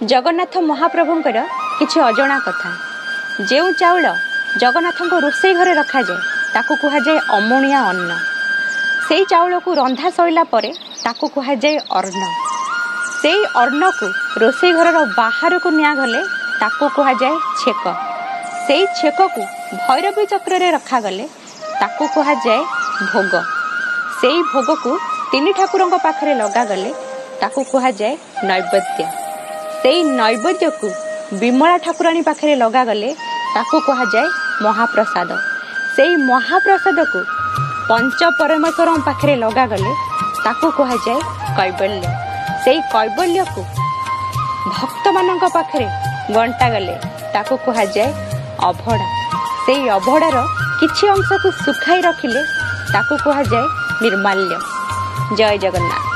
जगन्नाथ महाप्रभुंकर किछि अजଣା कथा। जो चाउल जगन्नाथ रोषेई घरे रखा जाए ताकू कहा जाए अमणिया अन्न। से चाउल को रंधा सैला परे ताकू कहा जाए अर्ण। से अर्ण को रोषेई घर बाहर को निया गले ताकू कहा जाए छेक। से छेक को भैरवी चक्र रे रखा गले ताकू कहा जाए भोग। से भोग को तीन ठाकुरंक पाखरे लगा गले ताकू कहा जाए नैवेद्य। से नैवेद्य को विमला ठाकुराणी पाखरे लगा गले ताकू कहा जाए महाप्रसाद। से महाप्रसाद को पंच परमेश्वर पाखरे लगा गले ताकू कहा जाए कैवल्य। से कैवल्य को भक्त मानक पाखरे गंटा गले ताकू कहा जाए अभड़ा। से अभड़ार किछि अंश को सुखाई रखिले ताकू कहा जाए निर्माल्य। जय जगन्नाथ।